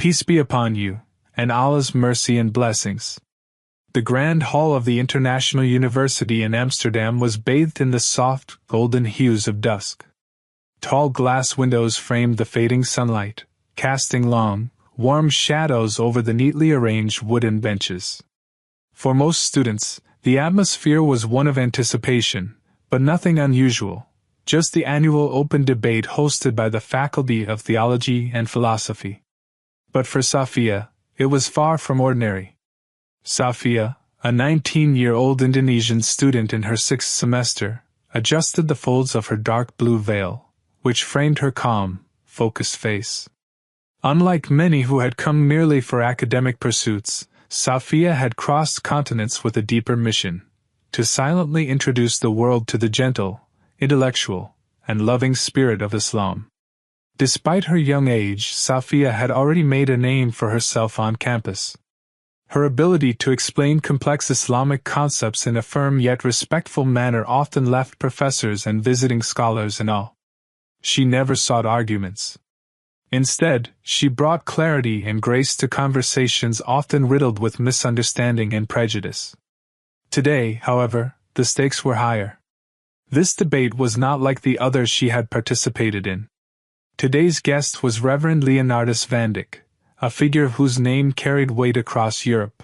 Peace be upon you, and Allah's mercy and blessings. The grand hall of the International University in Amsterdam was bathed in the soft, golden hues of dusk. Tall glass windows framed the fading sunlight, casting long, warm shadows over the neatly arranged wooden benches. For most students, the atmosphere was one of anticipation, but nothing unusual, just the annual open debate hosted by the Faculty of Theology and Philosophy. But for Safia, it was far from ordinary. Safia, a 19-year-old Indonesian student in her 6th semester, adjusted the folds of her dark blue veil, which framed her calm, focused face. Unlike many who had come merely for academic pursuits, Safia had crossed continents with a deeper mission: to silently introduce the world to the gentle, intellectual, and loving spirit of Islam. Despite her young age, Safia had already made a name for herself on campus. Her ability to explain complex Islamic concepts in a firm yet respectful manner often left professors and visiting scholars in awe. She never sought arguments. Instead, she brought clarity and grace to conversations often riddled with misunderstanding and prejudice. Today, however, the stakes were higher. This debate was not like the others she had participated in. Today's guest was Reverend Leonardus van Dijk, a figure whose name carried weight across Europe.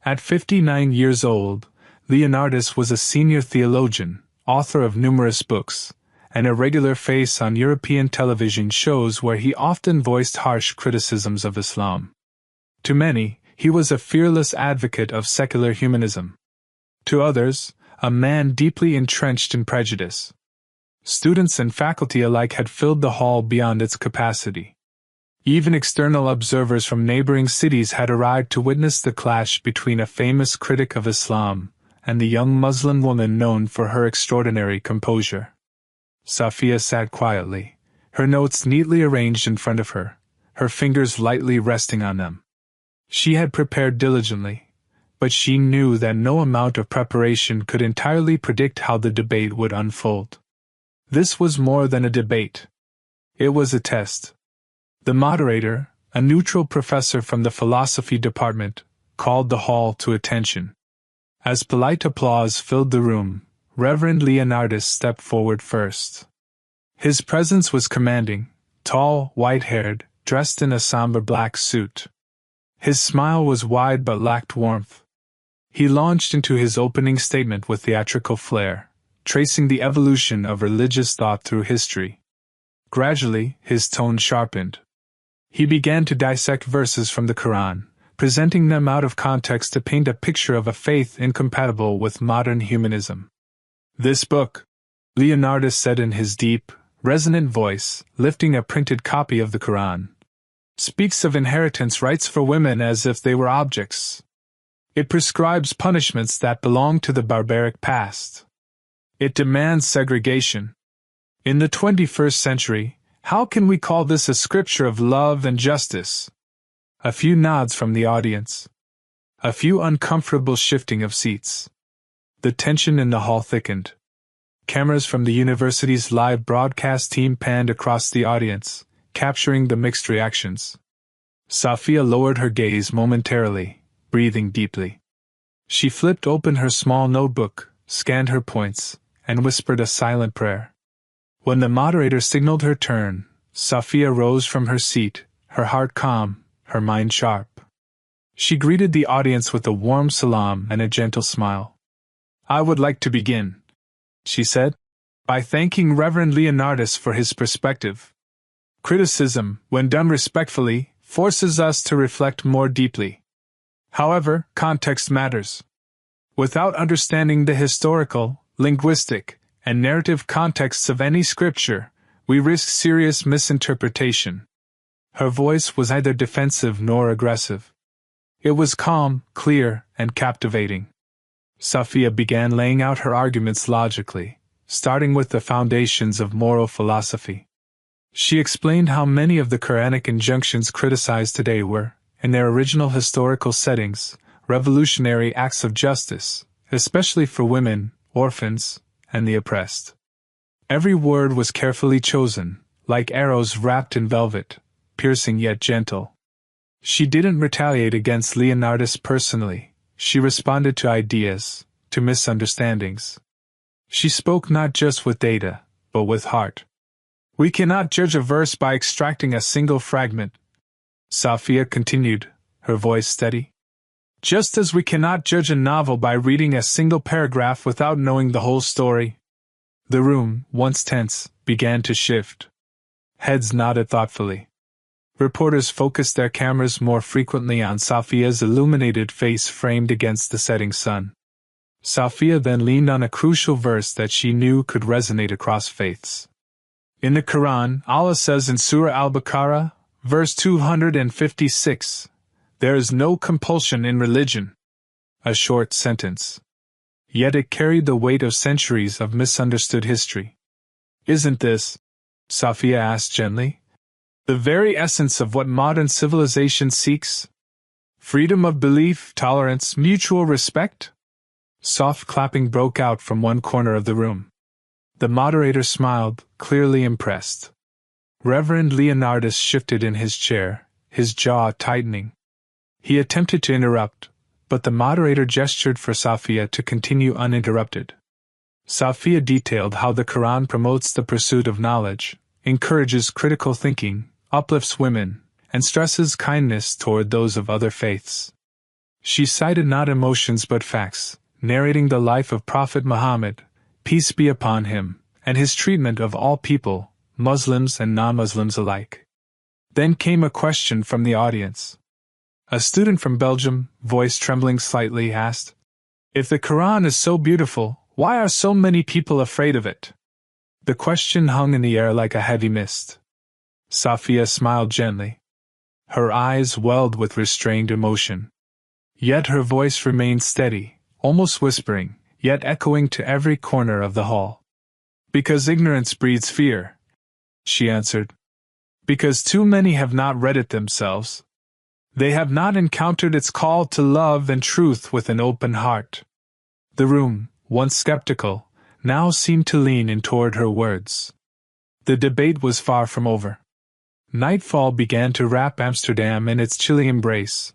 At 59 years old, Leonardus was a senior theologian, author of numerous books, and a regular face on European television shows where he often voiced harsh criticisms of Islam. To many, he was a fearless advocate of secular humanism. To others, a man deeply entrenched in prejudice. Students and faculty alike had filled the hall beyond its capacity. Even external observers from neighboring cities had arrived to witness the clash between a famous critic of Islam and the young Muslim woman known for her extraordinary composure. Safia sat quietly, her notes neatly arranged in front of her, her fingers lightly resting on them. She had prepared diligently, but she knew that no amount of preparation could entirely predict how the debate would unfold. This was more than a debate. It was a test. The moderator, a neutral professor from the philosophy department, called the hall to attention. As polite applause filled the room, Reverend Leonardus stepped forward first. His presence was commanding, tall, white-haired, dressed in a somber black suit. His smile was wide but lacked warmth. He launched into his opening statement with theatrical flair, tracing the evolution of religious thought through history. Gradually, his tone sharpened. He began to dissect verses from the Qur'an, presenting them out of context to paint a picture of a faith incompatible with modern humanism. "This book," Leonardus said in his deep, resonant voice, lifting a printed copy of the Qur'an, "speaks of inheritance rights for women as if they were objects. It prescribes punishments that belong to the barbaric past. It demands segregation. In the 21st century, how can we call this a scripture of love and justice?" A few nods from the audience. A few uncomfortable shifting of seats. The tension in the hall thickened. Cameras from the university's live broadcast team panned across the audience, capturing the mixed reactions. Safia lowered her gaze momentarily, breathing deeply. She flipped open her small notebook, scanned her points, and whispered a silent prayer. When the moderator signaled her turn, Safia rose from her seat, her heart calm, her mind sharp. She greeted the audience with a warm salam and a gentle smile. "I would like to begin," she said, "by thanking Reverend Leonardus for his perspective. Criticism, when done respectfully, forces us to reflect more deeply. However, context matters. Without understanding the historical, linguistic, and narrative contexts of any scripture, we risk serious misinterpretation." Her voice was neither defensive nor aggressive. It was calm, clear, and captivating. Safia began laying out her arguments logically, starting with the foundations of moral philosophy. She explained how many of the Quranic injunctions criticized today were, in their original historical settings, revolutionary acts of justice, especially for women, orphans, and the oppressed. Every word was carefully chosen, like arrows wrapped in velvet, piercing yet gentle. She didn't retaliate against Leonardus personally, she responded to ideas, to misunderstandings. She spoke not just with data, but with heart. We cannot judge a verse by extracting a single fragment, Safia continued, her voice steady. Just as we cannot judge a novel by reading a single paragraph without knowing the whole story. The room, once tense, began to shift. Heads nodded thoughtfully. Reporters focused their cameras more frequently on Safia's illuminated face framed against the setting sun. Safia then leaned on a crucial verse that she knew could resonate across faiths. In the Qur'an, Allah says in Surah Al-Baqarah, verse 256, "There is no compulsion in religion." A short sentence. Yet it carried the weight of centuries of misunderstood history. Isn't this, Safia asked gently, the very essence of what modern civilization seeks? Freedom of belief, tolerance, mutual respect? Soft clapping broke out from one corner of the room. The moderator smiled, clearly impressed. Reverend Leonardus shifted in his chair, his jaw tightening. He attempted to interrupt, but the moderator gestured for Safia to continue uninterrupted. Safia detailed how the Quran promotes the pursuit of knowledge, encourages critical thinking, uplifts women, and stresses kindness toward those of other faiths. She cited not emotions but facts, narrating the life of Prophet Muhammad, peace be upon him, and his treatment of all people, Muslims and non-Muslims alike. Then came a question from the audience. A student from Belgium, voice trembling slightly, asked, "If the Quran is so beautiful, why are so many people afraid of it?" The question hung in the air like a heavy mist. Safia smiled gently. Her eyes welled with restrained emotion. Yet her voice remained steady, almost whispering, yet echoing to every corner of the hall. "Because ignorance breeds fear," she answered. "Because too many have not read it themselves. They have not encountered its call to love and truth with an open heart." The room, once skeptical, now seemed to lean in toward her words. The debate was far from over. Nightfall began to wrap Amsterdam in its chilly embrace,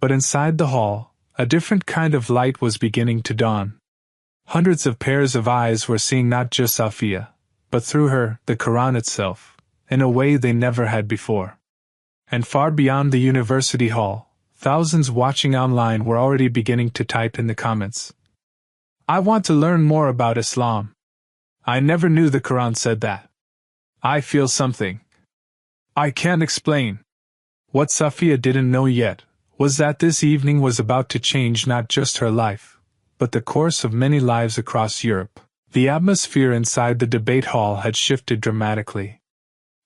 but inside the hall, a different kind of light was beginning to dawn. Hundreds of pairs of eyes were seeing not just Safia, but through her, the Quran itself, in a way they never had before. And far beyond the university hall, thousands watching online were already beginning to type in the comments. "I want to learn more about Islam. I never knew the Quran said that. I feel something. I can't explain." What Safia didn't know yet was that this evening was about to change not just her life, but the course of many lives across Europe. The atmosphere inside the debate hall had shifted dramatically.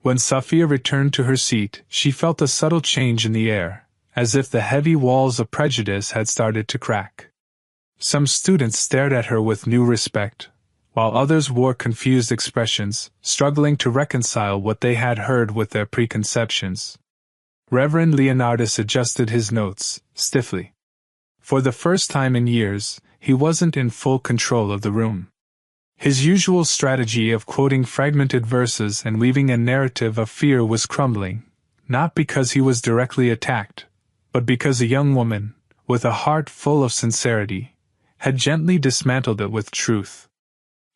When Safia returned to her seat, she felt a subtle change in the air, as if the heavy walls of prejudice had started to crack. Some students stared at her with new respect, while others wore confused expressions, struggling to reconcile what they had heard with their preconceptions. Reverend Leonardus adjusted his notes, stiffly. For the first time in years, he wasn't in full control of the room. His usual strategy of quoting fragmented verses and weaving a narrative of fear was crumbling, not because he was directly attacked, but because a young woman, with a heart full of sincerity, had gently dismantled it with truth.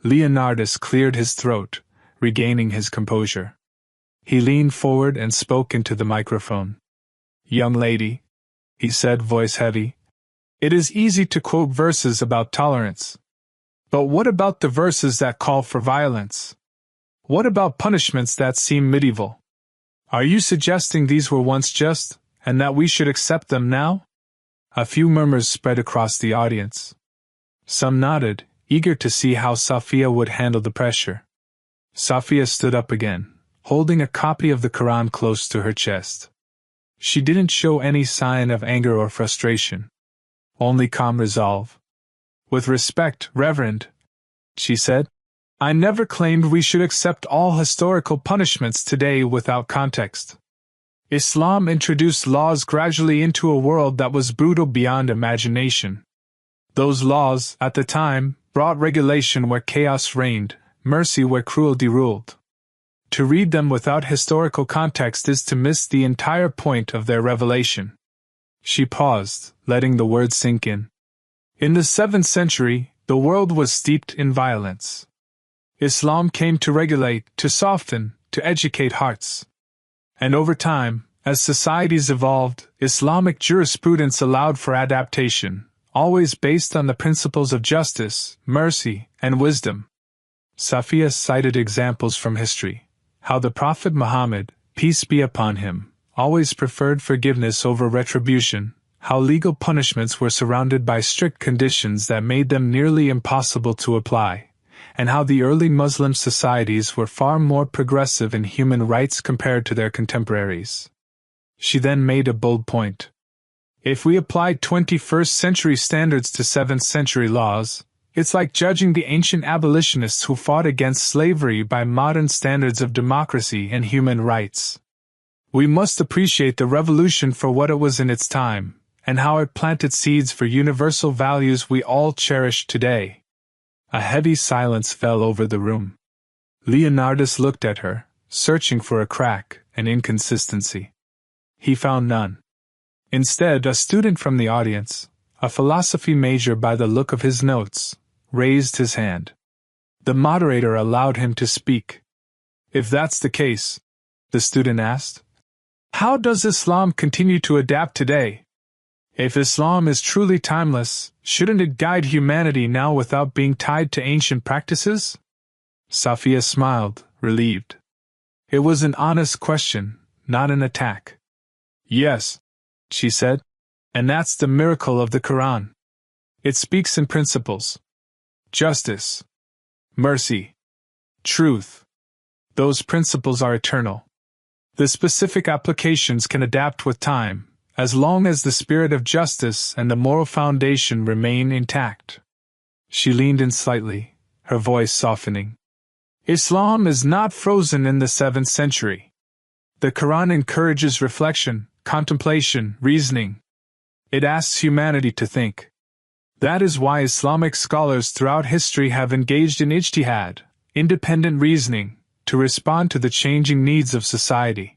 Leonardus cleared his throat, regaining his composure. He leaned forward and spoke into the microphone. "Young lady," he said, voice heavy, "it is easy to quote verses about tolerance. But what about the verses that call for violence? What about punishments that seem medieval? Are you suggesting these were once just, and that we should accept them now?" A few murmurs spread across the audience. Some nodded, eager to see how Safia would handle the pressure. Safia stood up again, holding a copy of the Quran close to her chest. She didn't show any sign of anger or frustration. Only calm resolve. "With respect, Reverend," she said, "I never claimed we should accept all historical punishments today without context. Islam introduced laws gradually into a world that was brutal beyond imagination. Those laws, at the time, brought regulation where chaos reigned, mercy where cruelty ruled. To read them without historical context is to miss the entire point of their revelation. She paused, letting the words sink in. In the 7th century, the world was steeped in violence. Islam came to regulate, to soften, to educate hearts. And over time, as societies evolved, Islamic jurisprudence allowed for adaptation, always based on the principles of justice, mercy, and wisdom. Safiya cited examples from history, how the Prophet Muhammad, peace be upon him, always preferred forgiveness over retribution, how legal punishments were surrounded by strict conditions that made them nearly impossible to apply, and how the early Muslim societies were far more progressive in human rights compared to their contemporaries. She then made a bold point. If we applied 21st century standards to 7th century laws, it's like judging the ancient abolitionists who fought against slavery by modern standards of democracy and human rights. We must appreciate the revolution for what it was in its time, and how it planted seeds for universal values we all cherish today. A heavy silence fell over the room. Leonardus looked at her, searching for a crack, an inconsistency. He found none. Instead, a student from the audience, a philosophy major by the look of his notes, raised his hand. The moderator allowed him to speak. If that's the case, the student asked, how does Islam continue to adapt today? If Islam is truly timeless, shouldn't it guide humanity now without being tied to ancient practices? Safiya smiled, relieved. It was an honest question, not an attack. Yes, she said, and that's the miracle of the Qur'an. It speaks in principles. Justice, mercy, truth. Those principles are eternal. The specific applications can adapt with time, as long as the spirit of justice and the moral foundation remain intact. She leaned in slightly, her voice softening. Islam is not frozen in the 7th century. The Quran encourages reflection, contemplation, reasoning. It asks humanity to think. That is why Islamic scholars throughout history have engaged in ijtihad, independent reasoning, to respond to the changing needs of society.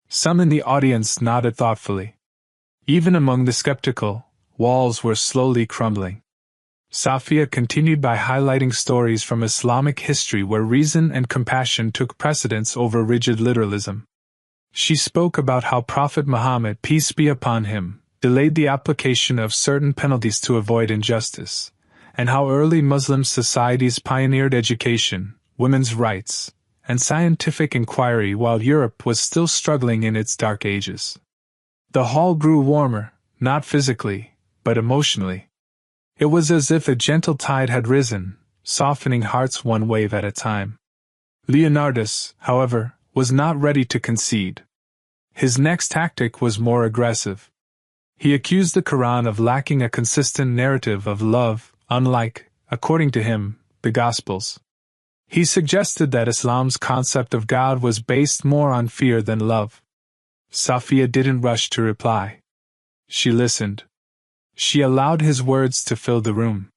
Some in the audience nodded thoughtfully. Even among the skeptical, walls were slowly crumbling. Safiya continued by highlighting stories from Islamic history where reason and compassion took precedence over rigid literalism. She spoke about how Prophet Muhammad, peace be upon him, delayed the application of certain penalties to avoid injustice, and how early Muslim societies pioneered education, women's rights, and scientific inquiry while Europe was still struggling in its dark ages. The hall grew warmer, not physically, but emotionally. It was as if a gentle tide had risen, softening hearts one wave at a time. Leonardus, however, was not ready to concede. His next tactic was more aggressive. He accused the Quran of lacking a consistent narrative of love, unlike, according to him, the Gospels. He suggested that Islam's concept of God was based more on fear than love. Safiya didn't rush to reply. She listened. She allowed his words to fill the room.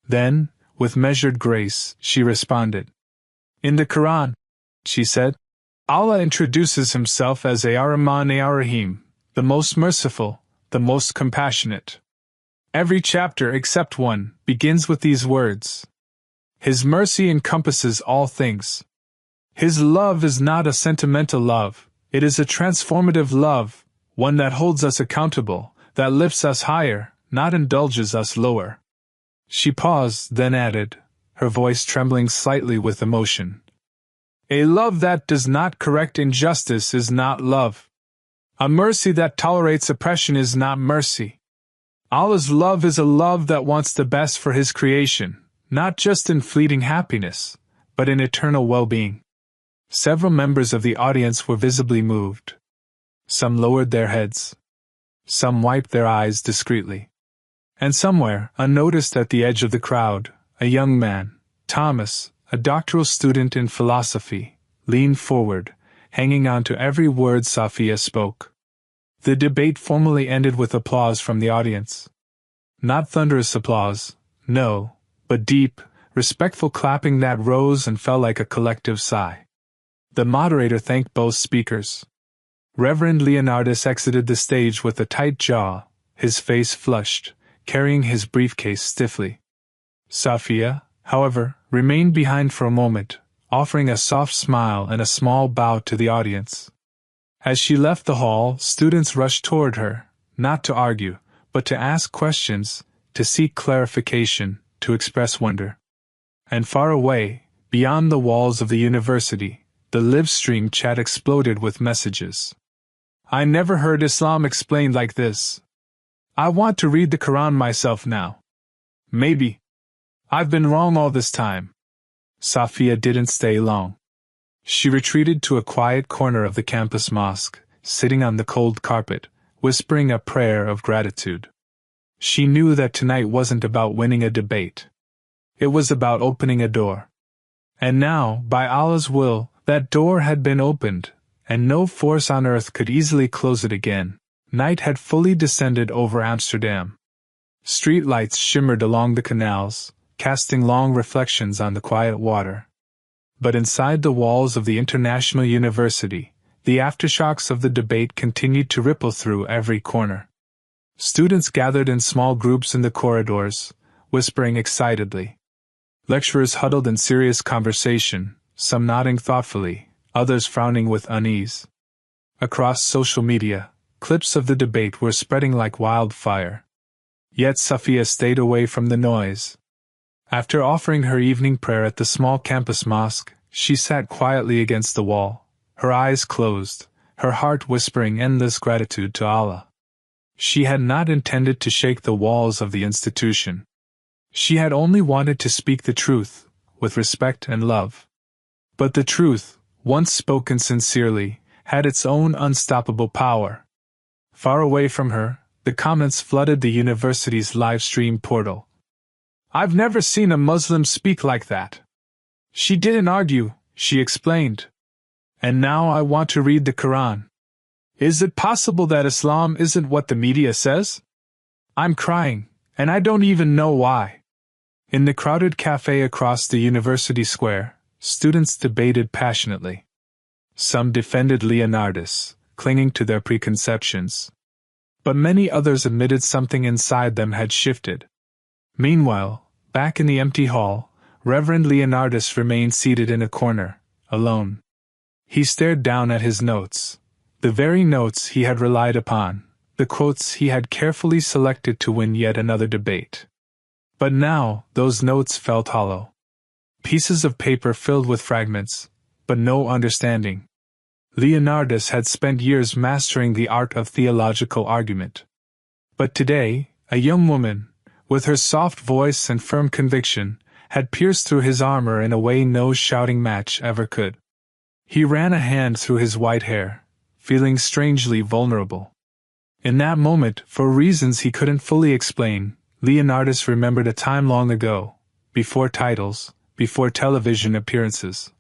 Then, with measured grace, she responded. In the Quran, she said, Allah introduces himself as Ar-Rahman Ar-Rahim, the most merciful, the most compassionate. Every chapter except one begins with these words. His mercy encompasses all things. His love is not a sentimental love, it is a transformative love, one that holds us accountable, that lifts us higher, not indulges us lower. She paused, then added, her voice trembling slightly with emotion. A love that does not correct injustice is not love. A mercy that tolerates oppression is not mercy. Allah's love is a love that wants the best for His creation, not just in fleeting happiness, but in eternal well-being. Several members of the audience were visibly moved. Some lowered their heads. Some wiped their eyes discreetly. And somewhere, unnoticed at the edge of the crowd, a young man, Thomas, a doctoral student in philosophy, leaned forward, hanging on to every word Safiya spoke. The debate formally ended with applause from the audience. Not thunderous applause, no, but deep, respectful clapping that rose and fell like a collective sigh. The moderator thanked both speakers. Reverend Leonardus exited the stage with a tight jaw, his face flushed, carrying his briefcase stiffly. Safia, however, remained behind for a moment, offering a soft smile and a small bow to the audience. As she left the hall, students rushed toward her, not to argue, but to ask questions, to seek clarification, to express wonder. And far away, beyond the walls of the university, the live-stream chat exploded with messages. I never heard Islam explained like this. I want to read the Qur'an myself now. Maybe. I've been wrong all this time. Safia didn't stay long. She retreated to a quiet corner of the campus mosque, sitting on the cold carpet, whispering a prayer of gratitude. She knew that tonight wasn't about winning a debate. It was about opening a door. And now, by Allah's will, that door had been opened, and no force on earth could easily close it again. Night had fully descended over Amsterdam. Street lights shimmered along the canals, casting long reflections on the quiet water. But inside the walls of the International University, the aftershocks of the debate continued to ripple through every corner. Students gathered in small groups in the corridors, whispering excitedly. Lecturers huddled in serious conversation, some nodding thoughtfully, others frowning with unease. Across social media, clips of the debate were spreading like wildfire. Yet Safia stayed away from the noise. After offering her evening prayer at the small campus mosque, she sat quietly against the wall, her eyes closed, her heart whispering endless gratitude to Allah. She had not intended to shake the walls of the institution. She had only wanted to speak the truth, with respect and love. But the truth, once spoken sincerely, had its own unstoppable power. Far away from her, the comments flooded the university's live stream portal. I've never seen a Muslim speak like that. She didn't argue, she explained. And now I want to read the Qur'an. Is it possible that Islam isn't what the media says? I'm crying, and I don't even know why. In the crowded cafe across the university square, students debated passionately. Some defended Leonardus, clinging to their preconceptions. But many others admitted something inside them had shifted. Meanwhile, back in the empty hall, Reverend Leonardus remained seated in a corner, alone. He stared down at his notes, the very notes he had relied upon, the quotes he had carefully selected to win yet another debate. But now, those notes felt hollow. Pieces of paper filled with fragments, but no understanding. Leonardus had spent years mastering the art of theological argument. But today, a young woman, with her soft voice and firm conviction, had pierced through his armor in a way no shouting match ever could. He ran a hand through his white hair, feeling strangely vulnerable. In that moment, for reasons he couldn't fully explain, Leonardus remembered a time long ago, before titles, before television appearances,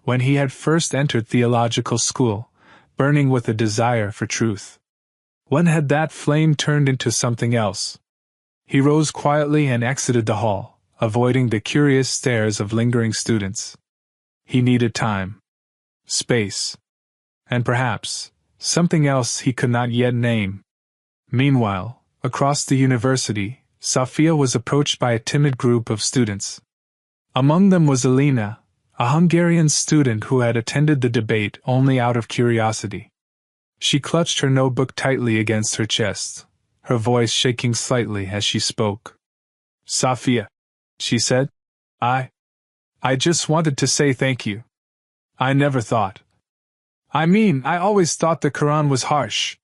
when he had first entered theological school, burning with a desire for truth. When had that flame turned into something else? He rose quietly and exited the hall, avoiding the curious stares of lingering students. He needed time, space, and perhaps something else he could not yet name. Meanwhile, across the university, Safia was approached by a timid group of students. Among them was Alina, a Hungarian student who had attended the debate only out of curiosity. She clutched her notebook tightly against her chest, her voice shaking slightly as she spoke. Safia, she said, I just wanted to say thank you. I never thought. I always thought the Quran was harsh.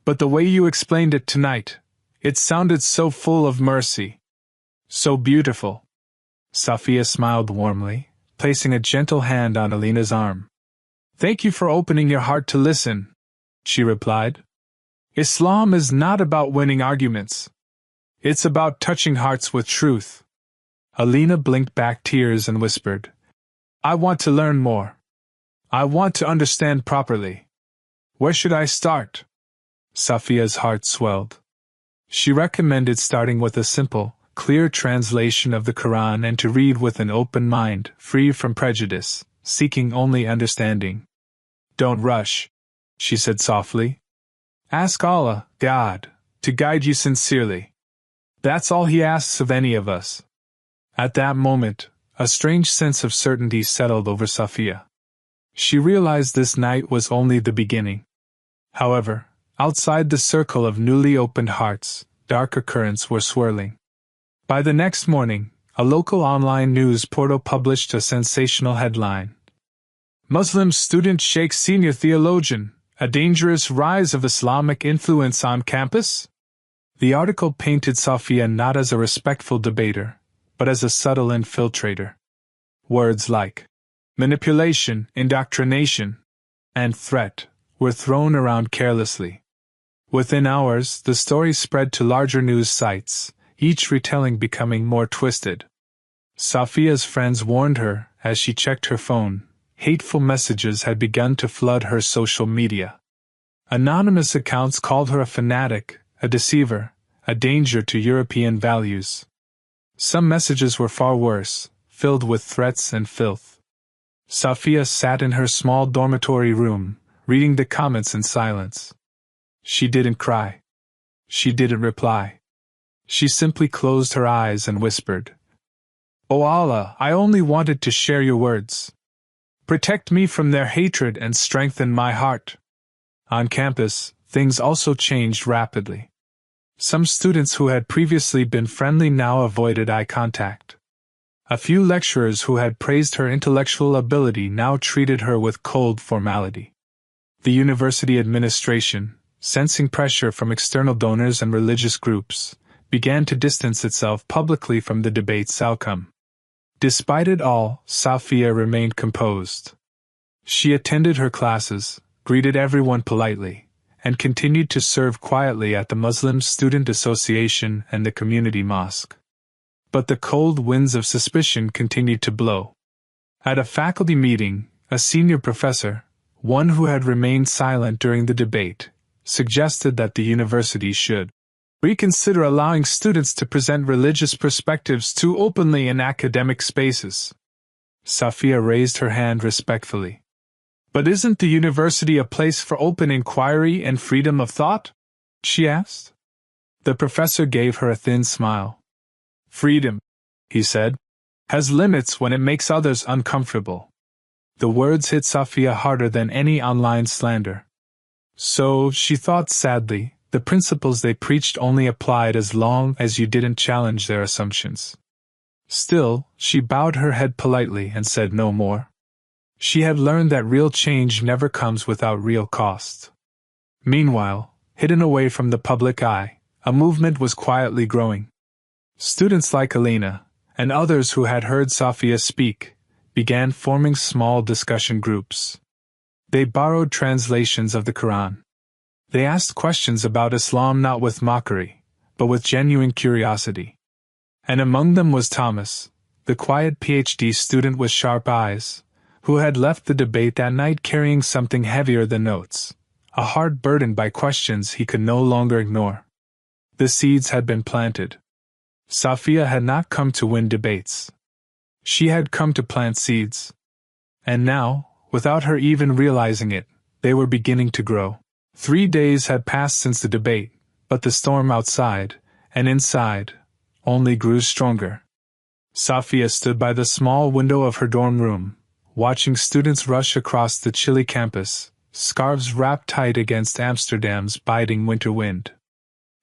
But the way you explained it tonight, it sounded so full of mercy. So beautiful. Safia smiled warmly, placing a gentle hand on Alina's arm. Thank you for opening your heart to listen, she replied. Islam is not about winning arguments. It's about touching hearts with truth. Alina blinked back tears and whispered, I want to learn more. I want to understand properly. Where should I start? Safia's heart swelled. She recommended starting with a simple, clear translation of the Quran and to read with an open mind, free from prejudice, seeking only understanding. "Don't rush," she said softly. "Ask Allah, God, to guide you sincerely. That's all He asks of any of us." At that moment, a strange sense of certainty settled over Safiya. She realized this night was only the beginning. However, outside the circle of newly opened hearts, darker currents were swirling. By the next morning, a local online news portal published a sensational headline. "Muslim student shakes senior theologian, a dangerous rise of Islamic influence on campus?" The article painted Safiya not as a respectful debater, but as a subtle infiltrator. Words like manipulation, indoctrination, and threat were thrown around carelessly. Within hours, the story spread to larger news sites, each retelling becoming more twisted. Safiya's friends warned her, as she checked her phone, hateful messages had begun to flood her social media. Anonymous accounts called her a fanatic, a deceiver, a danger to European values. Some messages were far worse, filled with threats and filth. Safiya sat in her small dormitory room, reading the comments in silence. She didn't cry. She didn't reply. She simply closed her eyes and whispered, "O Allah, I only wanted to share your words. Protect me from their hatred and strengthen my heart." On campus, things also changed rapidly. Some students who had previously been friendly now avoided eye contact. A few lecturers who had praised her intellectual ability now treated her with cold formality. The university administration, sensing pressure from external donors and religious groups, began to distance itself publicly from the debate's outcome. Despite it all, Safiya remained composed. She attended her classes, greeted everyone politely, and continued to serve quietly at the Muslim Student Association and the community mosque. But the cold winds of suspicion continued to blow. At a faculty meeting, a senior professor, one who had remained silent during the debate, suggested that the university should reconsider allowing students to present religious perspectives too openly in academic spaces. Safiya raised her hand respectfully. "But isn't the university a place for open inquiry and freedom of thought?" she asked. The professor gave her a thin smile. "Freedom," he said, "has limits when it makes others uncomfortable." The words hit Safiya harder than any online slander. So, she thought sadly, the principles they preached only applied as long as you didn't challenge their assumptions. Still, she bowed her head politely and said no more. She had learned that real change never comes without real cost. Meanwhile, hidden away from the public eye, a movement was quietly growing. Students like Elena, and others who had heard Safiya speak, began forming small discussion groups. They borrowed translations of the Qur'an. They asked questions about Islam not with mockery, but with genuine curiosity. And among them was Thomas, the quiet PhD student with sharp eyes, who had left the debate that night carrying something heavier than notes, a heart burdened by questions he could no longer ignore. The seeds had been planted. Safiya had not come to win debates. She had come to plant seeds. And now, without her even realizing it, they were beginning to grow. 3 days had passed since the debate, but the storm outside, and inside, only grew stronger. Safiya stood by the small window of her dorm room, watching students rush across the chilly campus, scarves wrapped tight against Amsterdam's biting winter wind.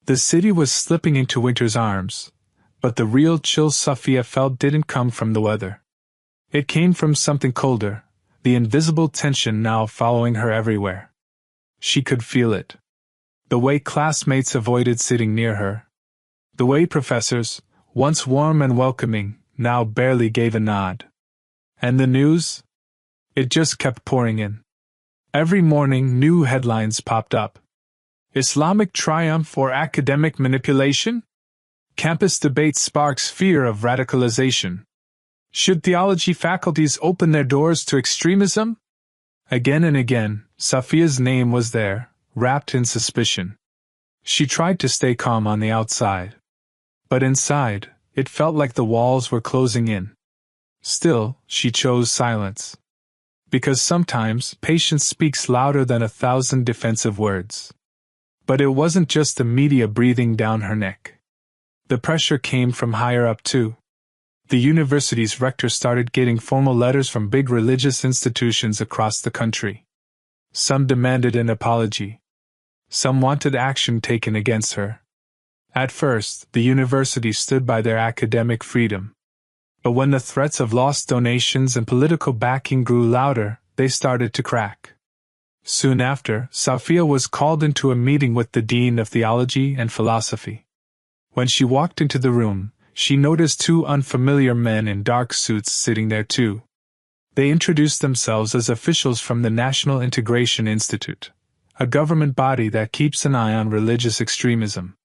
The city was slipping into winter's arms, but the real chill Safiya felt didn't come from the weather. It came from something colder, the invisible tension now following her everywhere. She could feel it. The way classmates avoided sitting near her. The way professors, once warm and welcoming, now barely gave a nod. And the news? It just kept pouring in. Every morning new headlines popped up. Islamic triumph or academic manipulation? Campus debate sparks fear of radicalization. Should theology faculties open their doors to extremism? Again and again, Safiya's name was there, wrapped in suspicion. She tried to stay calm on the outside. But inside, it felt like the walls were closing in. Still, she chose silence. Because sometimes patience speaks louder than 1,000 defensive words. But it wasn't just the media breathing down her neck. The pressure came from higher up too. The university's rector started getting formal letters from big religious institutions across the country. Some demanded an apology. Some wanted action taken against her. At first, the university stood by their academic freedom. But when the threats of lost donations and political backing grew louder, they started to crack. Soon after, Safia was called into a meeting with the Dean of Theology and Philosophy. When she walked into the room, she noticed two unfamiliar men in dark suits sitting there too. They introduced themselves as officials from the National Integration Institute, a government body that keeps an eye on religious extremism.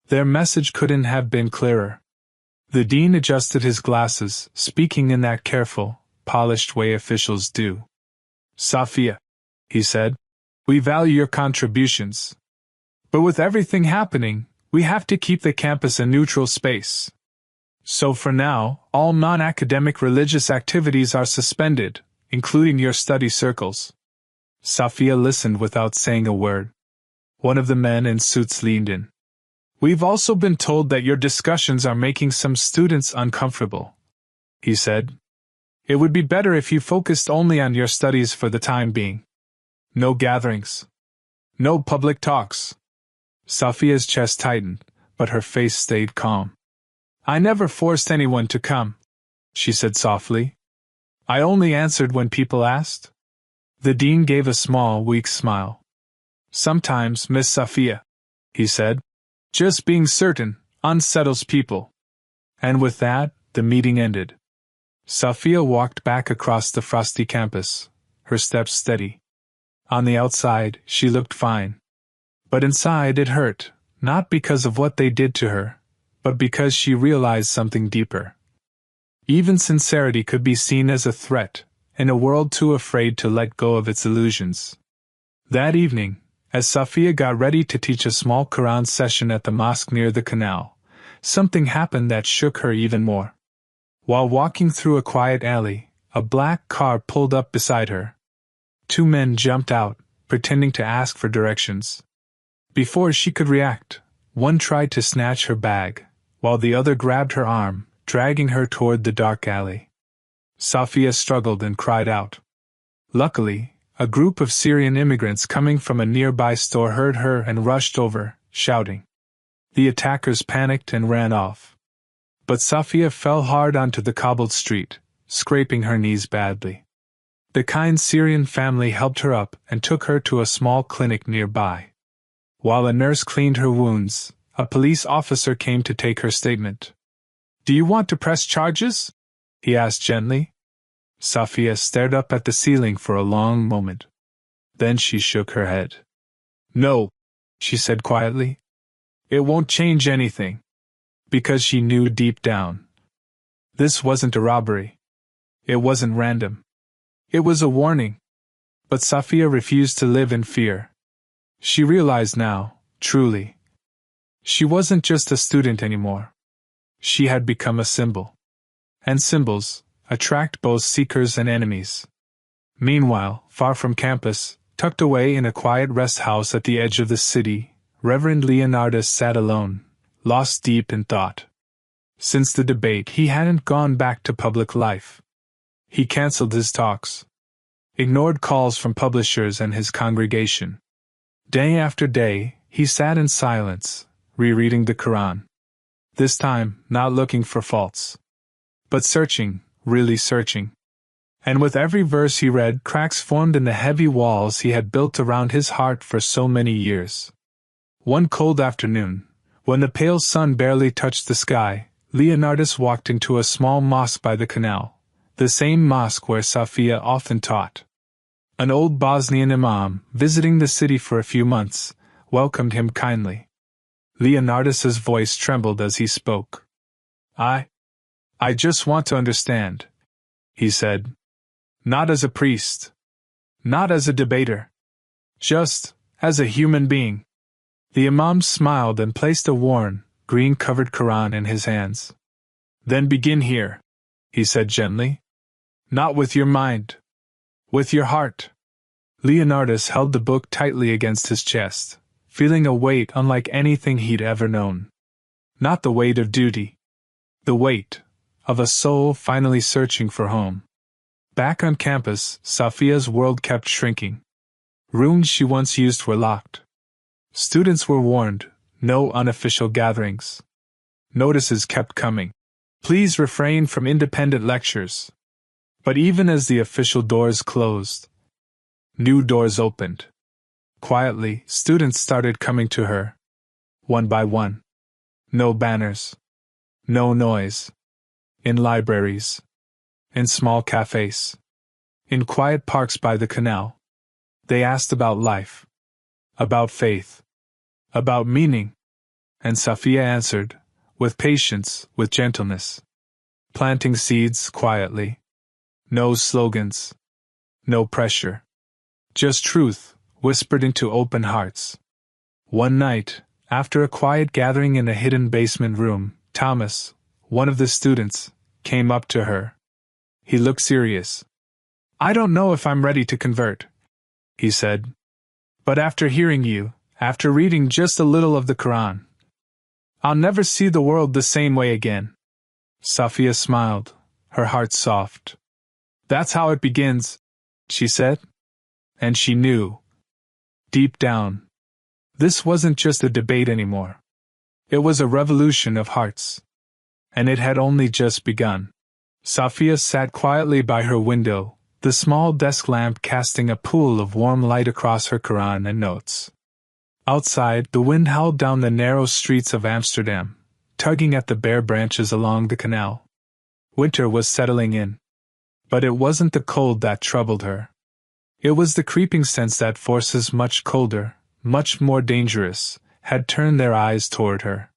Their message couldn't have been clearer. The dean adjusted his glasses, speaking in that careful, polished way officials do. "Safia," he said, "we value your contributions. But with everything happening, we have to keep the campus a neutral space. So for now, all non-academic religious activities are suspended, including your study circles." Safia listened without saying a word. One of the men in suits leaned in. "We've also been told that your discussions are making some students uncomfortable," he said. "It would be better if you focused only on your studies for the time being. No gatherings. No public talks." Safia's chest tightened, but her face stayed calm. "I never forced anyone to come," she said softly. "I only answered when people asked." The dean gave a small, weak smile. "Sometimes, Miss Safia," he said, "just being certain unsettles people." And with that, the meeting ended. Safia walked back across the frosty campus, her steps steady. On the outside, she looked fine. But inside it hurt, not because of what they did to her, but because she realized something deeper. Even sincerity could be seen as a threat, in a world too afraid to let go of its illusions. That evening, as Safia got ready to teach a small Qur'an session at the mosque near the canal, something happened that shook her even more. While walking through a quiet alley, a black car pulled up beside her. Two men jumped out, pretending to ask for directions. Before she could react, one tried to snatch her bag, while the other grabbed her arm, dragging her toward the dark alley. Safia struggled and cried out. Luckily, a group of Syrian immigrants coming from a nearby store heard her and rushed over, shouting. The attackers panicked and ran off. But Safia fell hard onto the cobbled street, scraping her knees badly. The kind Syrian family helped her up and took her to a small clinic nearby. While a nurse cleaned her wounds, a police officer came to take her statement. "Do you want to press charges?" he asked gently. Safia stared up at the ceiling for a long moment. Then she shook her head. "No," she said quietly. "It won't change anything." Because she knew deep down. This wasn't a robbery. It wasn't random. It was a warning. But Safia refused to live in fear. She realized now, truly. She wasn't just a student anymore. She had become a symbol. And symbols attract both seekers and enemies. Meanwhile, far from campus, tucked away in a quiet rest house at the edge of the city, Reverend Leonardus sat alone, lost deep in thought. Since the debate, he hadn't gone back to public life. He canceled his talks, ignored calls from publishers and his congregation. Day after day, he sat in silence, rereading the Qur'an. This time, not looking for faults, but searching, really searching. And with every verse he read, cracks formed in the heavy walls he had built around his heart for so many years. One cold afternoon, when the pale sun barely touched the sky, Leonardus walked into a small mosque by the canal, the same mosque where Safia often taught. An old Bosnian imam, visiting the city for a few months, welcomed him kindly. Leonardus's voice trembled as he spoke. I just want to understand," he said. "Not as a priest. Not as a debater. Just as a human being." The imam smiled and placed a worn, green-covered Qur'an in his hands. "Then begin here," he said gently. "Not with your mind. With your heart. Leonardus held the book tightly against his chest, feeling a weight unlike anything he'd ever known. Not the weight of duty. The weight of a soul finally searching for home. Back on campus, Safia's world kept shrinking. Rooms she once used were locked. Students were warned, no unofficial gatherings. Notices kept coming. Please refrain from independent lectures. But even as the official doors closed, new doors opened. Quietly, students started coming to her. One by one. No banners. No noise. In libraries. In small cafes. In quiet parks by the canal. They asked about life. About faith. About meaning. And Safia answered, with patience, with gentleness. Planting seeds quietly. No slogans. No pressure. Just truth, whispered into open hearts. One night, after a quiet gathering in a hidden basement room, Thomas, one of the students, came up to her. He looked serious. I don't know if I'm ready to convert, he said. But after hearing you, after reading just a little of the Qur'an, I'll never see the world the same way again. Safia smiled, her heart soft. That's how it begins, she said. And she knew. Deep down. This wasn't just a debate anymore. It was a revolution of hearts. And it had only just begun. Safia sat quietly by her window, the small desk lamp casting a pool of warm light across her Qur'an and notes. Outside, the wind howled down the narrow streets of Amsterdam, tugging at the bare branches along the canal. Winter was settling in. But it wasn't the cold that troubled her. It was the creeping sense that forces much colder, much more dangerous, had turned their eyes toward her.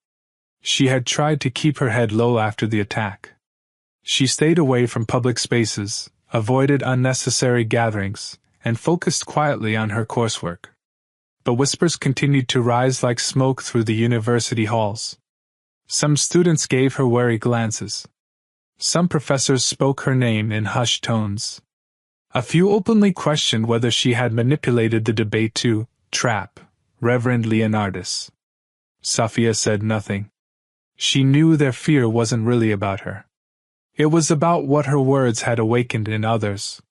She had tried to keep her head low after the attack. She stayed away from public spaces, avoided unnecessary gatherings, and focused quietly on her coursework. But whispers continued to rise like smoke through the university halls. Some students gave her wary glances. Some professors spoke her name in hushed tones. A few openly questioned whether she had manipulated the debate to trap Reverend Leonardus. Safia said nothing. She knew their fear wasn't really about her. It was about what her words had awakened in others.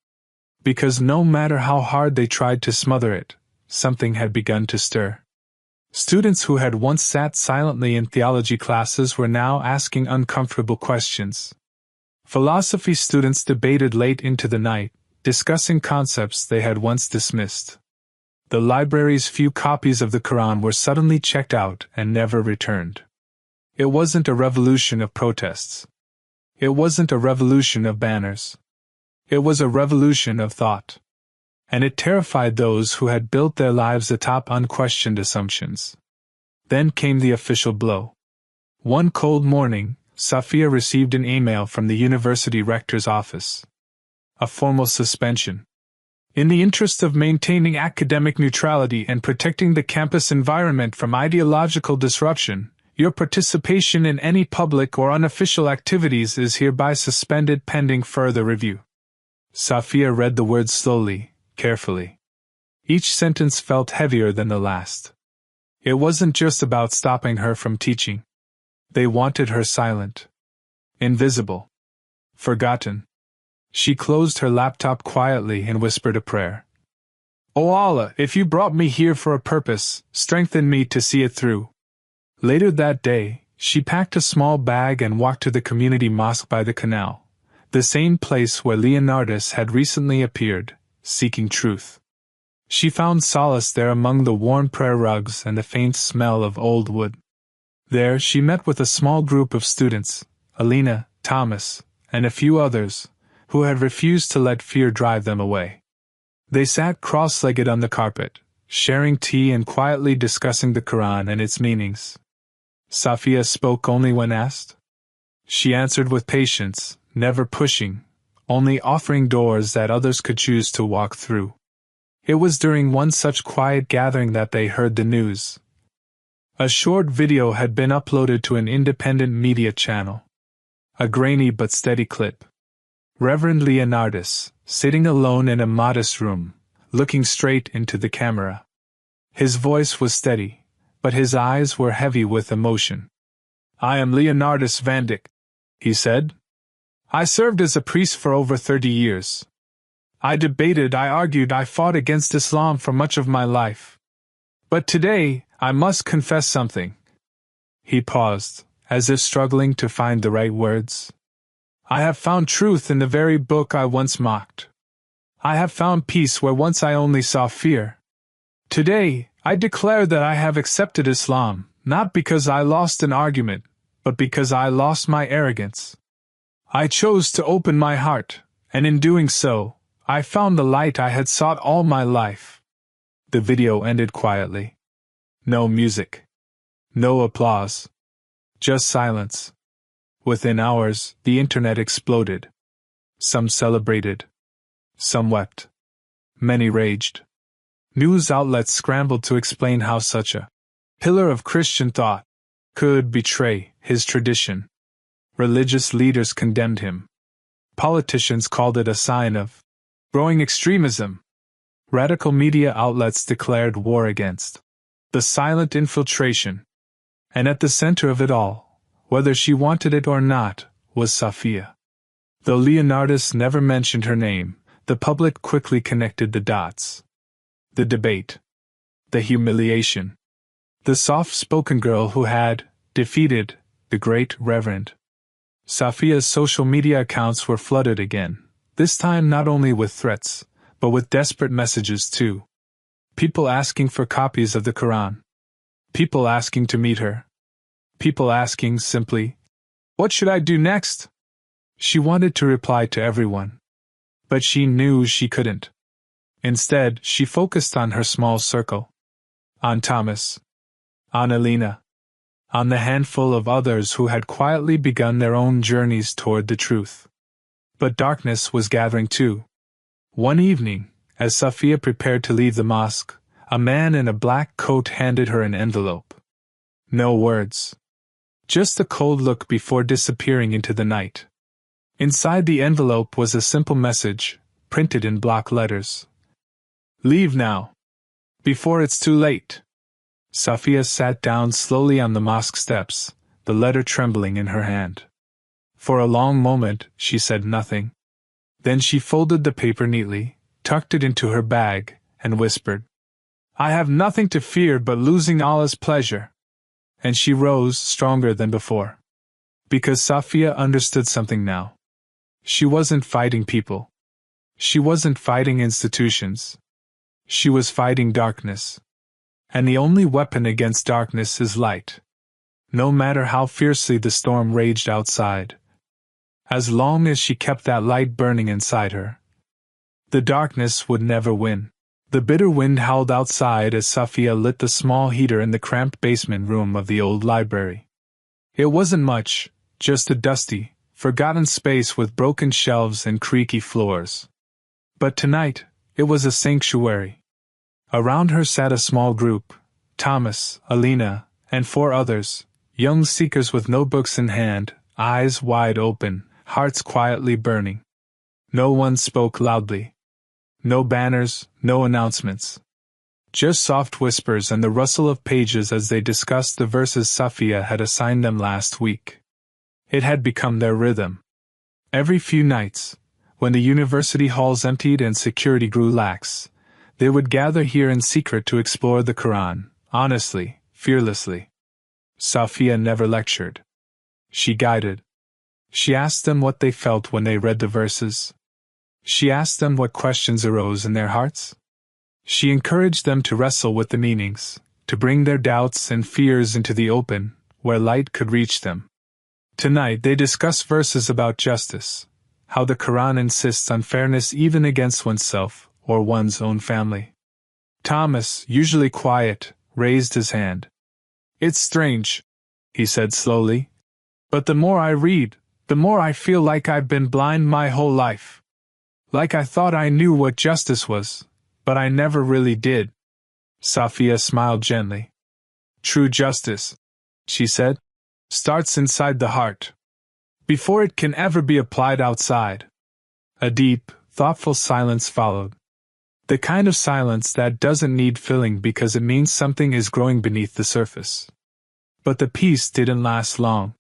Because no matter how hard they tried to smother it, something had begun to stir. Students who had once sat silently in theology classes were now asking uncomfortable questions. Philosophy students debated late into the night, discussing concepts they had once dismissed. The library's few copies of the Qur'an were suddenly checked out and never returned. It wasn't a revolution of protests. It wasn't a revolution of banners. It was a revolution of thought. And it terrified those who had built their lives atop unquestioned assumptions. Then came the official blow. One cold morning, Safia received an email from the university rector's office. A formal suspension. In the interest of maintaining academic neutrality and protecting the campus environment from ideological disruption, your participation in any public or unofficial activities is hereby suspended pending further review. Safia read the words slowly, carefully. Each sentence felt heavier than the last. It wasn't just about stopping her from teaching. They wanted her silent. Invisible. Forgotten. She closed her laptop quietly and whispered a prayer. "O Allah, if you brought me here for a purpose, strengthen me to see it through." Later that day, she packed a small bag and walked to the community mosque by the canal, the same place where Leonardus had recently appeared, seeking truth. She found solace there among the warm prayer rugs and the faint smell of old wood. There she met with a small group of students, Alina, Thomas, and a few others, who had refused to let fear drive them away. They sat cross-legged on the carpet, sharing tea and quietly discussing the Qur'an and its meanings. Safia spoke only when asked. She answered with patience, never pushing, only offering doors that others could choose to walk through. It was during one such quiet gathering that they heard the news. A short video had been uploaded to an independent media channel. A grainy but steady clip. Reverend Leonardus, sitting alone in a modest room, looking straight into the camera. His voice was steady, but his eyes were heavy with emotion. "I am Leonardus van Dyck," he said. "I served as a priest for over 30 years. I debated, I argued, I fought against Islam for much of my life. But today, I must confess something." He paused, as if struggling to find the right words. "I have found truth in the very book I once mocked. I have found peace where once I only saw fear. Today, I declare that I have accepted Islam, not because I lost an argument, but because I lost my arrogance. I chose to open my heart, and in doing so, I found the light I had sought all my life." The video ended quietly. No music. No applause. Just silence. Within hours, the internet exploded. Some celebrated. Some wept. Many raged. News outlets scrambled to explain how such a pillar of Christian thought could betray his tradition. Religious leaders condemned him. Politicians called it a sign of growing extremism. Radical media outlets declared war against the silent infiltration. And at the center of it all, whether she wanted it or not, was Safia. Though Leonardus never mentioned her name, the public quickly connected the dots. The debate. The humiliation. The soft-spoken girl who had defeated the great Reverend. Safia's social media accounts were flooded again, this time not only with threats, but with desperate messages too. People asking for copies of the Qur'an. People asking to meet her. People asking simply, "What should I do next?" She wanted to reply to everyone. But she knew she couldn't. Instead, she focused on her small circle. On Thomas. On Elena. On the handful of others who had quietly begun their own journeys toward the truth. But darkness was gathering too. One evening, as Safia prepared to leave the mosque, a man in a black coat handed her an envelope. No words. Just a cold look before disappearing into the night. Inside the envelope was a simple message, printed in block letters. "Leave now. Before it's too late." Safia sat down slowly on the mosque steps, the letter trembling in her hand. For a long moment, she said nothing. Then she folded the paper neatly, tucked it into her bag, and whispered, "I have nothing to fear but losing Allah's pleasure." And she rose, stronger than before. Because Safia understood something now. She wasn't fighting people. She wasn't fighting institutions. She was fighting darkness. And the only weapon against darkness is light. No matter how fiercely the storm raged outside. As long as she kept that light burning inside her, the darkness would never win. The bitter wind howled outside as Safia lit the small heater in the cramped basement room of the old library. It wasn't much, just a dusty, forgotten space with broken shelves and creaky floors. But tonight, it was a sanctuary. Around her sat a small group, Thomas, Alina, and 4 others, young seekers with notebooks in hand, eyes wide open, hearts quietly burning. No one spoke loudly. No banners, no announcements. Just soft whispers and the rustle of pages as they discussed the verses Safia had assigned them last week. It had become their rhythm. Every few nights, when the university halls emptied and security grew lax, they would gather here in secret to explore the Qur'an, honestly, fearlessly. Safia never lectured. She guided. She asked them what they felt when they read the verses. She asked them what questions arose in their hearts. She encouraged them to wrestle with the meanings, to bring their doubts and fears into the open, where light could reach them. Tonight they discussed verses about justice, how the Qur'an insists on fairness even against oneself or one's own family. Thomas, usually quiet, raised his hand. "It's strange," he said slowly, "but the more I read, the more I feel like I've been blind my whole life. Like I thought I knew what justice was, but I never really did." Safia smiled gently. "True justice," she said, "starts inside the heart, before it can ever be applied outside." A deep, thoughtful silence followed. The kind of silence that doesn't need filling because it means something is growing beneath the surface. But the peace didn't last long.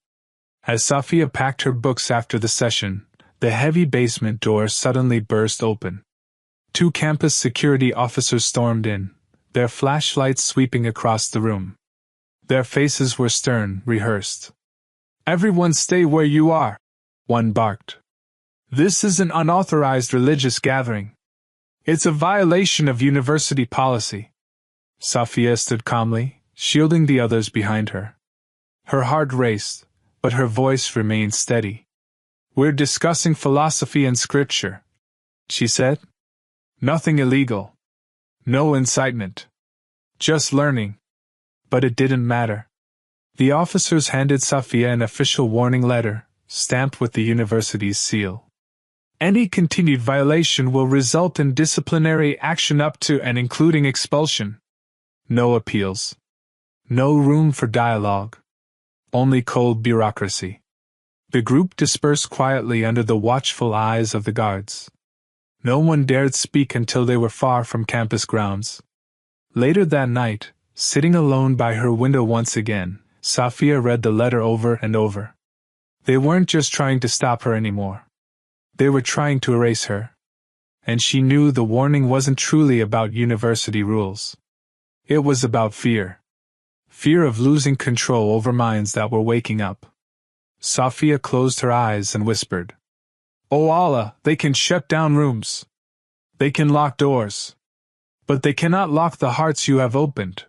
As Safia packed her books after the session, the heavy basement door suddenly burst open. 2 campus security officers stormed in, their flashlights sweeping across the room. Their faces were stern, rehearsed. "Everyone stay where you are," one barked. "This is an unauthorized religious gathering. It's a violation of university policy." Safia stood calmly, shielding the others behind her. Her heart raced, but her voice remained steady. "We're discussing philosophy and scripture," she said. "Nothing illegal. No incitement. Just learning." But it didn't matter. The officers handed Safia an official warning letter, stamped with the university's seal. "Any continued violation will result in disciplinary action up to and including expulsion. No appeals. No room for dialogue. Only cold bureaucracy." The group dispersed quietly under the watchful eyes of the guards. No one dared speak until they were far from campus grounds. Later that night, sitting alone by her window once again, Safia read the letter over and over. They weren't just trying to stop her anymore. They were trying to erase her. And she knew the warning wasn't truly about university rules. It was about fear. Fear of losing control over minds that were waking up. Safia closed her eyes and whispered, "Oh Allah, they can shut down rooms. They can lock doors. But they cannot lock the hearts you have opened."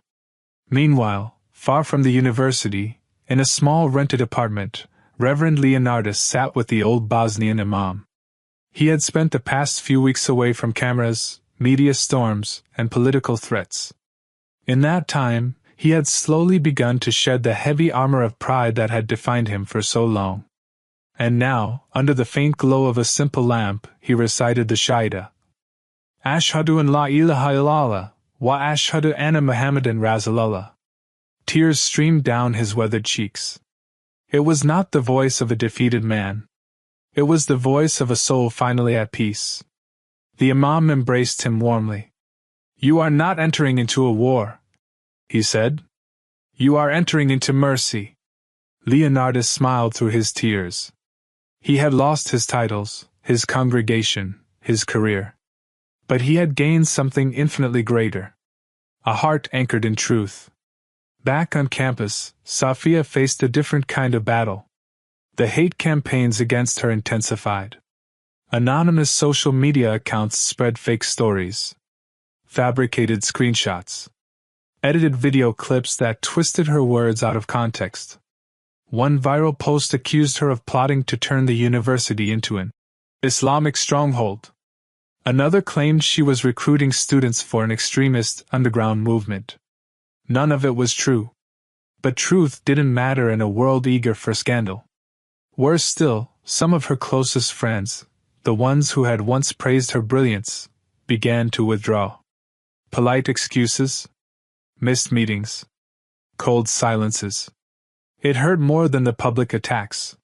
Meanwhile, far from the university, in a small rented apartment, Reverend Leonardus sat with the old Bosnian imam. He had spent the past few weeks away from cameras, media storms, and political threats. In that time, he had slowly begun to shed the heavy armor of pride that had defined him for so long. And now, under the faint glow of a simple lamp, he recited the Shahada. "Ashhadu an la ilaha illallah, wa ashhadu anna Muhammadan Rasulullah." Tears streamed down his weathered cheeks. It was not the voice of a defeated man. It was the voice of a soul finally at peace. The imam embraced him warmly. "You are not entering into a war," he said. "You are entering into mercy." Leonardus smiled through his tears. He had lost his titles, his congregation, his career. But he had gained something infinitely greater. A heart anchored in truth. Back on campus, Safia faced a different kind of battle. The hate campaigns against her intensified. Anonymous social media accounts spread fake stories. Fabricated screenshots. Edited video clips that twisted her words out of context. One viral post accused her of plotting to turn the university into an Islamic stronghold. Another claimed she was recruiting students for an extremist underground movement. None of it was true. But truth didn't matter in a world eager for scandal. Worse still, some of her closest friends, the ones who had once praised her brilliance, began to withdraw. Polite excuses, missed meetings, cold silences. It hurt more than the public attacks.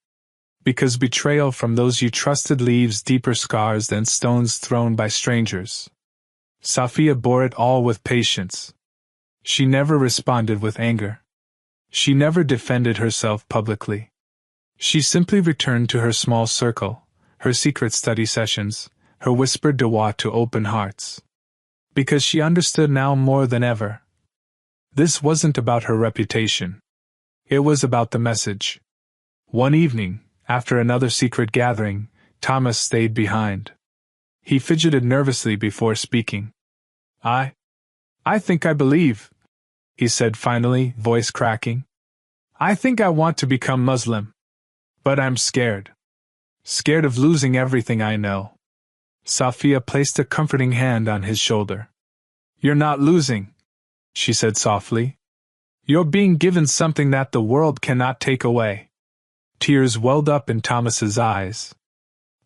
Because betrayal from those you trusted leaves deeper scars than stones thrown by strangers. Safia bore it all with patience. She never responded with anger. She never defended herself publicly. She simply returned to her small circle, her secret study sessions, her whispered Dawah to open hearts. Because she understood now more than ever. This wasn't about her reputation. It was about the message. One evening, after another secret gathering, Thomas stayed behind. He fidgeted nervously before speaking. I think I believe," he said finally, voice cracking. "I think I want to become Muslim. But I'm scared. Scared of losing everything I know." Safia placed a comforting hand on his shoulder. "You're not losing," she said softly. "You're being given something that the world cannot take away." Tears welled up in Thomas's eyes.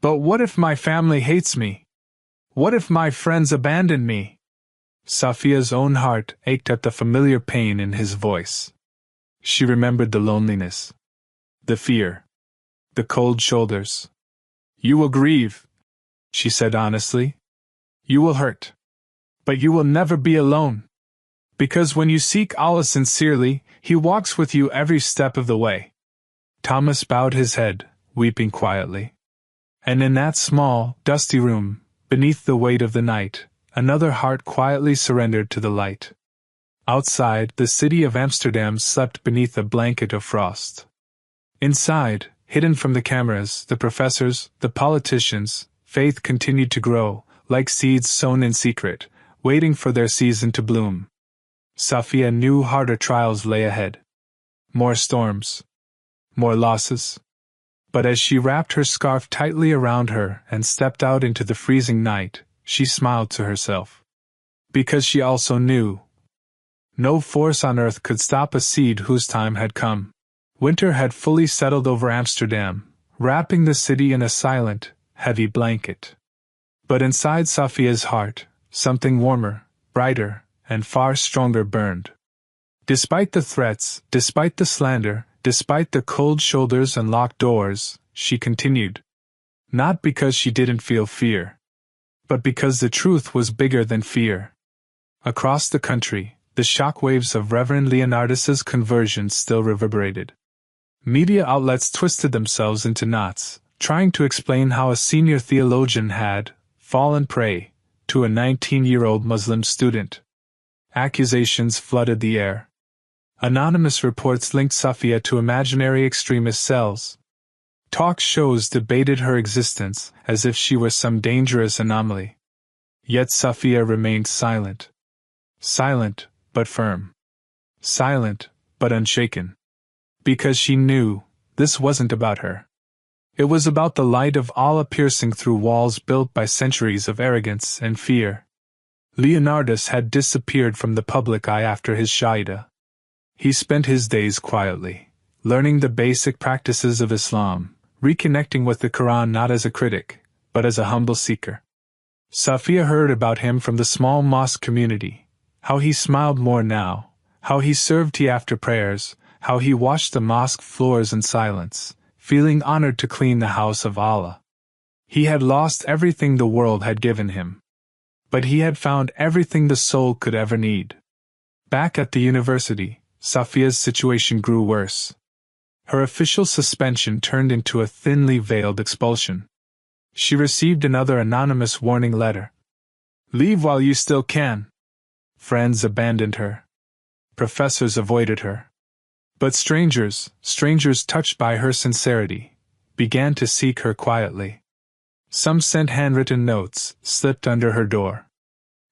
"But what if my family hates me? What if my friends abandon me?" Safia's own heart ached at the familiar pain in his voice. She remembered the loneliness, the fear, the cold shoulders. "You will grieve," she said honestly. You will hurt. But you will never be alone. Because when you seek Allah sincerely, He walks with you every step of the way. Thomas bowed his head, weeping quietly. And in that small, dusty room, beneath the weight of the night, another heart quietly surrendered to the light. Outside, the city of Amsterdam slept beneath a blanket of frost. Inside, hidden from the cameras, the professors, the politicians, faith continued to grow, like seeds sown in secret, waiting for their season to bloom. Safia knew harder trials lay ahead. More storms. More losses. But as she wrapped her scarf tightly around her and stepped out into the freezing night, she smiled to herself. Because she also knew. No force on earth could stop a seed whose time had come. Winter had fully settled over Amsterdam, wrapping the city in a silent, heavy blanket. But inside Safia's heart, something warmer, brighter, and far stronger burned. Despite the threats, despite the slander, despite the cold shoulders and locked doors, she continued. Not because she didn't feel fear, but because the truth was bigger than fear. Across the country, the shockwaves of Reverend Leonardus's conversion still reverberated. Media outlets twisted themselves into knots, trying to explain how a senior theologian had fallen prey to a 19-year-old Muslim student. Accusations flooded the air. Anonymous reports linked Safia to imaginary extremist cells. Talk shows debated her existence as if she were some dangerous anomaly. Yet Safia remained silent. Silent, but firm. Silent, but unshaken. Because she knew, this wasn't about her. It was about the light of Allah piercing through walls built by centuries of arrogance and fear. Leonardus had disappeared from the public eye after his Shahida. He spent his days quietly, learning the basic practices of Islam, reconnecting with the Qur'an not as a critic, but as a humble seeker. Safia heard about him from the small mosque community. How he smiled more now, how he served tea after prayers, how he washed the mosque floors in silence, feeling honored to clean the house of Allah. He had lost everything the world had given him. But he had found everything the soul could ever need. Back at the university, Safia's situation grew worse. Her official suspension turned into a thinly veiled expulsion. She received another anonymous warning letter. Leave while you still can. Friends abandoned her. Professors avoided her. But strangers touched by her sincerity, began to seek her quietly. Some sent handwritten notes, slipped under her door.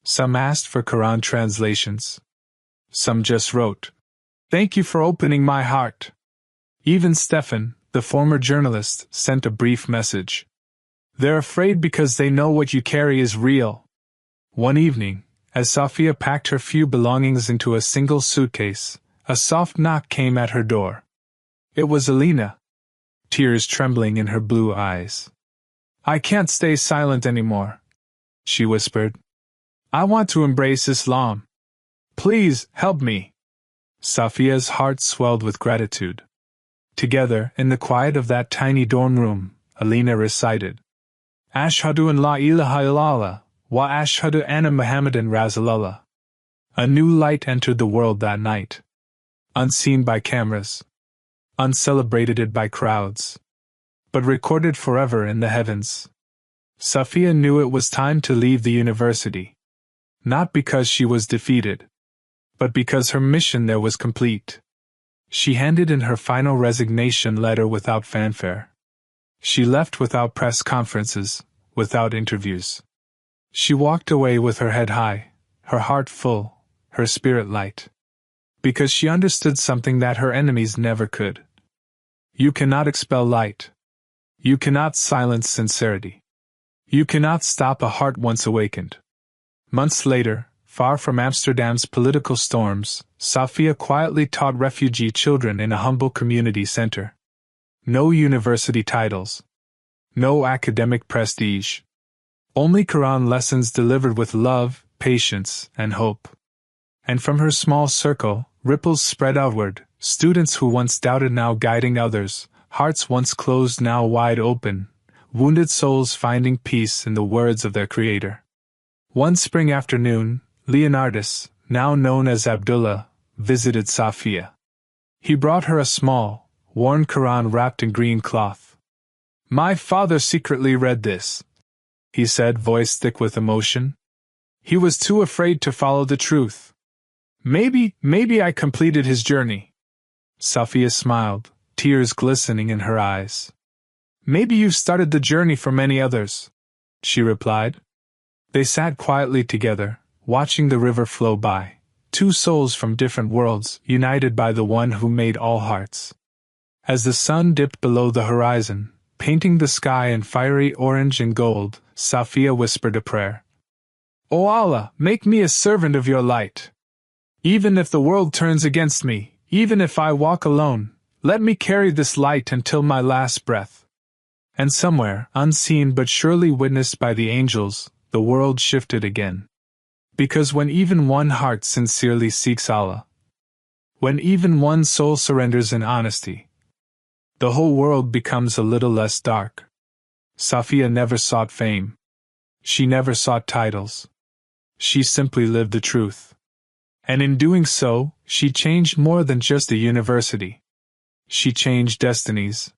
Some asked for Quran translations. Some just wrote, "Thank you for opening my heart." Even Stefan, the former journalist, sent a brief message. They're afraid because they know what you carry is real. One evening, as Safia packed her few belongings into a single suitcase, a soft knock came at her door. It was Alina, tears trembling in her blue eyes. "I can't stay silent anymore," she whispered. "I want to embrace Islam. Please, help me." Safia's heart swelled with gratitude. Together, in the quiet of that tiny dorm room, Alina recited, "Ashhadu an la ilaha illallah, wa ashhadu anna Muhammadan Rasulullah." A new light entered the world that night. Unseen by cameras. Uncelebrated by crowds. But recorded forever in the heavens. Safia knew it was time to leave the university. Not because she was defeated, but because her mission there was complete. She handed in her final resignation letter without fanfare. She left without press conferences, without interviews. She walked away with her head high, her heart full, her spirit light. Because she understood something that her enemies never could. You cannot expel light. You cannot silence sincerity. You cannot stop a heart once awakened. Months later, far from Amsterdam's political storms, Safia quietly taught refugee children in a humble community center. No university titles. No academic prestige. Only Quran lessons delivered with love, patience, and hope. And from her small circle, ripples spread outward, students who once doubted now guiding others, hearts once closed now wide open, wounded souls finding peace in the words of their Creator. One spring afternoon, Leonardus, now known as Abdullah, visited Safia. He brought her a small, worn Qur'an wrapped in green cloth. "My father secretly read this," he said, voice thick with emotion. "He was too afraid to follow the truth. Maybe I completed his journey." Safia smiled, tears glistening in her eyes. "Maybe you've started the journey for many others," she replied. They sat quietly together, watching the river flow by, two souls from different worlds, united by the one who made all hearts. As the sun dipped below the horizon, painting the sky in fiery orange and gold, Safia whispered a prayer. "O Allah, make me a servant of your light. Even if the world turns against me, even if I walk alone, let me carry this light until my last breath." And somewhere, unseen but surely witnessed by the angels, the world shifted again. Because when even one heart sincerely seeks Allah, when even one soul surrenders in honesty, the whole world becomes a little less dark. Safia never sought fame. She never sought titles. She simply lived the truth. And in doing so, she changed more than just a university. She changed destinies,